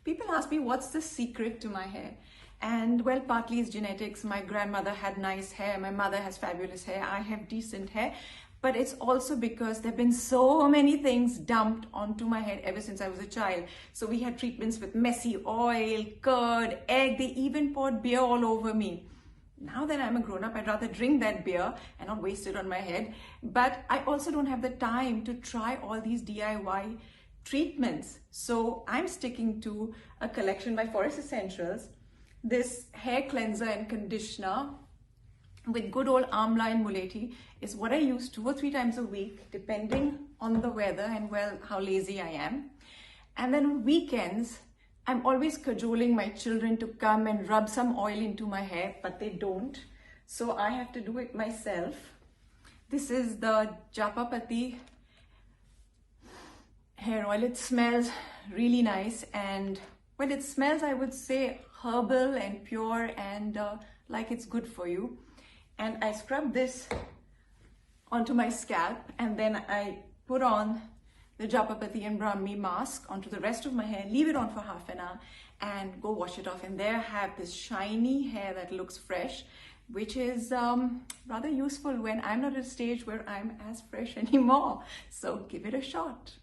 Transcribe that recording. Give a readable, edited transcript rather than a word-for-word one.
People ask me what's the secret to my hair. And well, partly it's genetics. My grandmother had nice hair. My mother has fabulous hair. I have decent hair. But it's also because there have been so many things dumped onto my head ever since I was a child. So we had treatments with messy oil, curd, egg. They even poured beer all over me. Now that I'm a grown-up, I'd rather drink that beer and not waste it on my head. But I also don't have the time to try all these DIY treatments. So I'm sticking to a collection by Forest Essentials. This hair cleanser and conditioner with good old amla and mulethi is what I use 2 or 3 times a week, depending on the weather and well, how lazy I am. And then on weekends, I'm always cajoling my children to come and rub some oil into my hair, but they don't. So I have to do it myself. This is the Japapati hair oil. It smells really nice and well, it smells, I would say, herbal and pure and like it's good for you. And I scrub this onto my scalp and then I put on the Japapati and Brahmi mask onto the rest of my hair, leave it on for half an hour and go wash it off. And there I have this shiny hair that looks fresh, which is rather useful when I'm not at a stage where I'm as fresh anymore. So give it a shot.